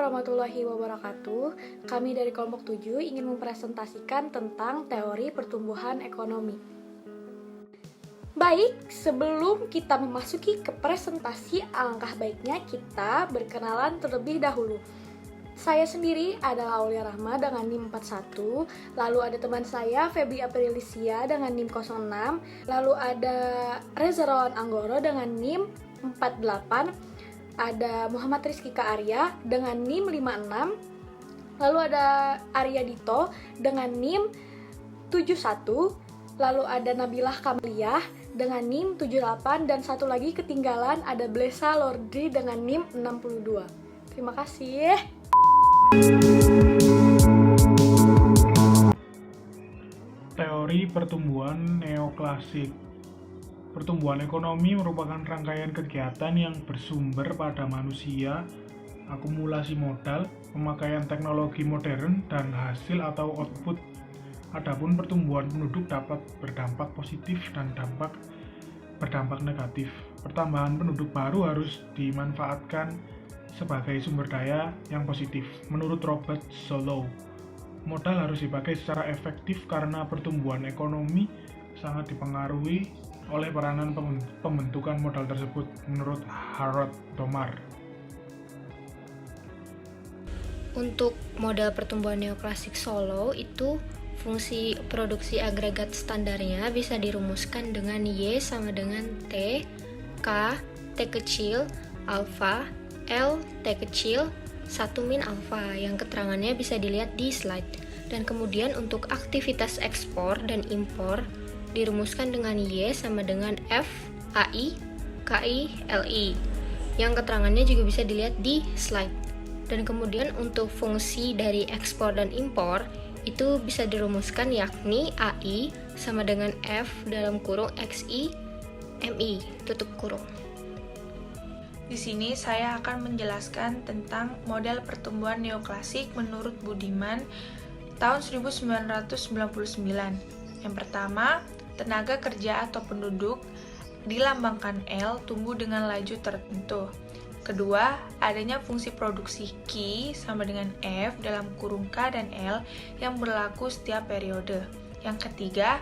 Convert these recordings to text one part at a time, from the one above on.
warahmatullahi wabarakatuh. Kami dari kelompok 7 ingin mempresentasikan tentang teori pertumbuhan ekonomi. Baik, sebelum kita memasuki ke presentasi, alangkah baiknya kita berkenalan terlebih dahulu. Saya sendiri adalah Aulia Rahma dengan NIM 41, lalu ada teman saya Febri Aprilisia dengan NIM 06, lalu ada Reza Rawan Anggoro dengan NIM 48, ada Muhammad Rizky Arya dengan NIM 56, lalu ada Arya Dito dengan NIM 71, lalu ada Nabilah Kamliah dengan NIM 78, dan satu lagi ketinggalan ada Blesa Lordri dengan NIM 62. Terima kasih. Teori pertumbuhan neoklasik. Pertumbuhan ekonomi merupakan rangkaian kegiatan yang bersumber pada manusia, akumulasi modal, pemakaian teknologi modern, dan hasil atau output. Adapun pertumbuhan penduduk dapat berdampak positif dan berdampak negatif. Pertambahan penduduk baru harus dimanfaatkan sebagai sumber daya yang positif. Menurut Robert Solow, modal harus dipakai secara efektif karena pertumbuhan ekonomi sangat dipengaruhi oleh peranan pembentukan modal tersebut, menurut Harold Domar. Untuk model pertumbuhan neoklasik Solow itu fungsi produksi agregat standarnya bisa dirumuskan dengan Y sama dengan T, K, T kecil, alfa, L, T kecil, 1 min alfa, yang keterangannya bisa dilihat di slide. Dan kemudian untuk aktivitas ekspor dan impor dirumuskan dengan Y sama dengan F, AI, KI, LI, yang keterangannya juga bisa dilihat di slide. Dan kemudian untuk fungsi dari ekspor dan impor itu bisa dirumuskan yakni AI sama dengan F dalam kurung XI MI tutup kurung. Di sini saya akan menjelaskan tentang model pertumbuhan neoklasik menurut Budiman tahun 1999. Yang pertama, tenaga kerja atau penduduk dilambangkan L tumbuh dengan laju tertentu. Kedua, adanya fungsi produksi Q sama dengan F dalam kurung K dan L yang berlaku setiap periode. Yang ketiga,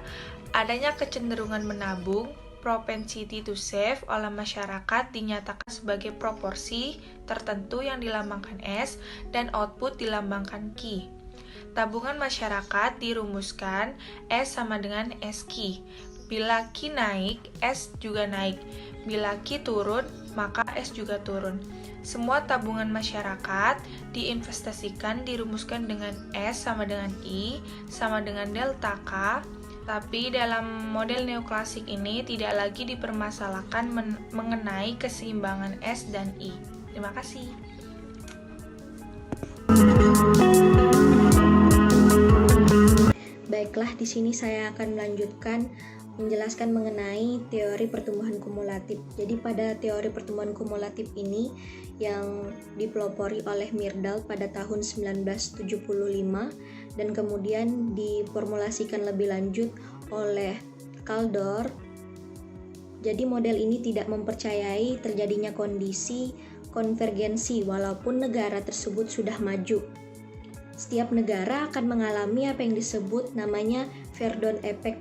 adanya kecenderungan menabung, propensity to save oleh masyarakat dinyatakan sebagai proporsi tertentu yang dilambangkan S dan output dilambangkan Q. Tabungan masyarakat dirumuskan S sama dengan SQ. Bila Q naik, S juga naik. Bila Q turun, maka S juga turun. Semua tabungan masyarakat diinvestasikan dirumuskan dengan S sama dengan I sama dengan delta K. Tapi dalam model neoklasik ini tidak lagi dipermasalahkan mengenai keseimbangan S dan I. Terima kasih. Baiklah, di sini saya akan melanjutkan menjelaskan mengenai teori pertumbuhan kumulatif. Jadi pada teori pertumbuhan kumulatif ini yang dipelopori oleh Myrdal pada tahun 1975 dan kemudian diformulasikan lebih lanjut oleh Kaldor. Jadi model ini tidak mempercayai terjadinya kondisi konvergensi walaupun negara tersebut sudah maju. Setiap negara akan mengalami apa yang disebut namanya Verdon Effect,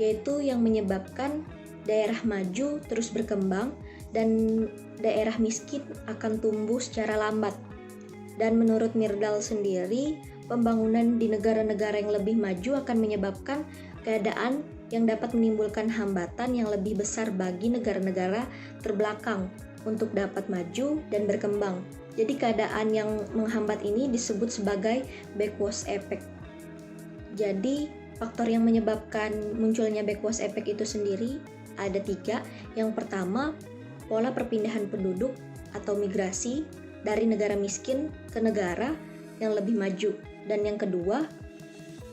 yaitu yang menyebabkan daerah maju terus berkembang dan daerah miskin akan tumbuh secara lambat. Dan menurut Myrdal sendiri, pembangunan di negara-negara yang lebih maju akan menyebabkan keadaan yang dapat menimbulkan hambatan yang lebih besar bagi negara-negara terbelakang untuk dapat maju dan berkembang. Jadi keadaan yang menghambat ini disebut sebagai backwash effect. Jadi faktor yang menyebabkan munculnya backwash effect itu sendiri ada 3. Yang pertama, pola perpindahan penduduk atau migrasi dari negara miskin ke negara yang lebih maju. Dan yang kedua,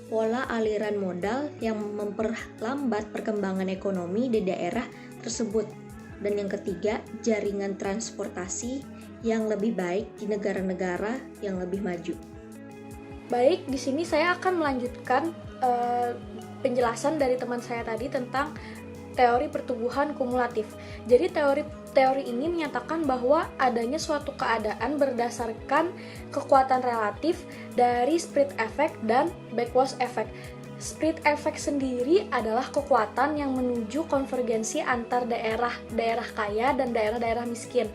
pola aliran modal yang memperlambat perkembangan ekonomi di daerah tersebut. Dan yang ketiga, jaringan transportasi yang lebih baik di negara-negara yang lebih maju. Baik, di sini saya akan melanjutkan penjelasan dari teman saya tadi tentang teori pertumbuhan kumulatif. Jadi teori ini menyatakan bahwa adanya suatu keadaan berdasarkan kekuatan relatif dari spread effect dan backwash effect. Spread effect sendiri adalah kekuatan yang menuju konvergensi antar daerah kaya dan daerah-daerah miskin.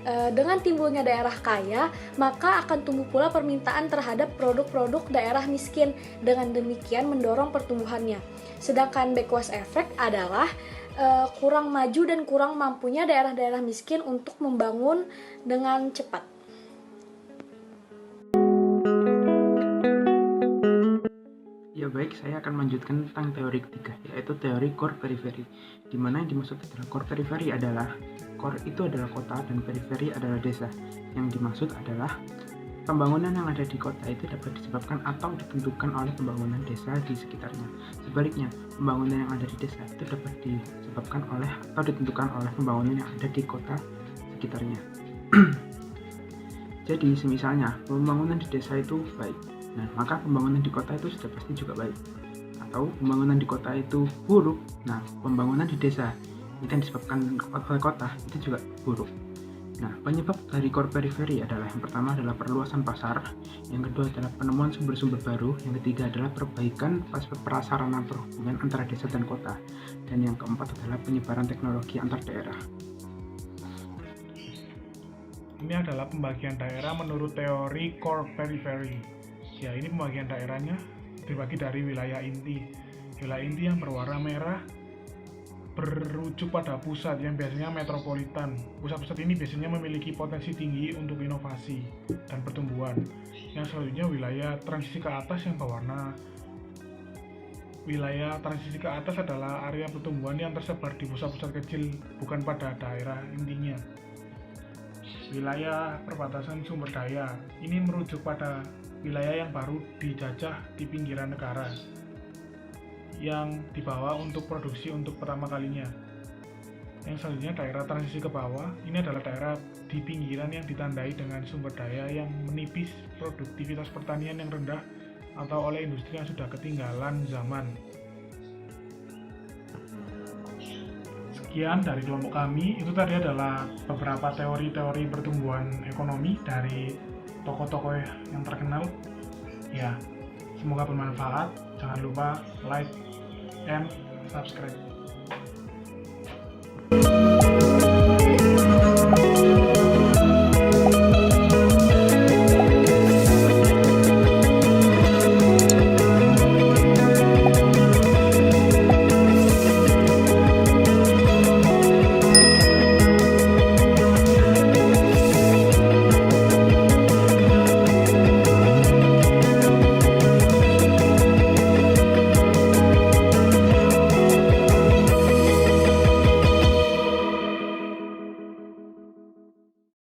Dengan timbulnya daerah kaya, maka akan tumbuh pula permintaan terhadap produk-produk daerah miskin. Dengan demikian mendorong pertumbuhannya. Sedangkan backwash effect adalah kurang maju dan kurang mampunya daerah-daerah miskin untuk membangun dengan cepat. Ya baik, saya akan melanjutkan tentang teori ketiga, yaitu teori core periphery. Di mana yang dimaksud adalah core periphery adalah core itu adalah kota dan periphery adalah desa. Yang dimaksud adalah pembangunan yang ada di kota itu dapat disebabkan atau ditentukan oleh pembangunan desa di sekitarnya. Sebaliknya, pembangunan yang ada di desa itu dapat disebabkan oleh atau ditentukan oleh pembangunan yang ada di kota sekitarnya. Jadi, misalnya pembangunan di desa itu baik, nah maka pembangunan di kota itu sudah pasti juga baik. Atau pembangunan di kota itu buruk, nah pembangunan di desa ini kan disebabkan oleh kota itu juga buruk. Nah, penyebab dari core periphery adalah yang pertama adalah perluasan pasar, yang kedua adalah penemuan sumber-sumber baru, yang ketiga adalah perbaikan prasarana perhubungan antara desa dan kota, dan yang keempat adalah penyebaran teknologi antar daerah. Ini adalah pembagian daerah menurut teori core periphery. Ya, ini pembagian daerahnya dibagi dari wilayah inti. Wilayah inti yang berwarna merah berujuk pada pusat yang biasanya metropolitan. Pusat-pusat ini biasanya memiliki potensi tinggi untuk inovasi dan pertumbuhan. Yang selanjutnya wilayah transisi ke atas yang berwarna. Wilayah transisi ke atas adalah area pertumbuhan yang tersebar di pusat-pusat kecil, bukan pada daerah intinya. Wilayah perbatasan sumber daya ini merujuk pada wilayah yang baru dijajah di pinggiran negara, yang dibawa untuk produksi untuk pertama kalinya. Yang selanjutnya daerah transisi ke bawah, ini adalah daerah di pinggiran yang ditandai dengan sumber daya yang menipis, produktivitas pertanian yang rendah, atau oleh industri yang sudah ketinggalan zaman. Sekian dari kelompok kami. Itu tadi adalah beberapa teori-teori pertumbuhan ekonomi dari tokoh-tokoh yang terkenal. Ya, semoga bermanfaat. Jangan lupa like and subscribe.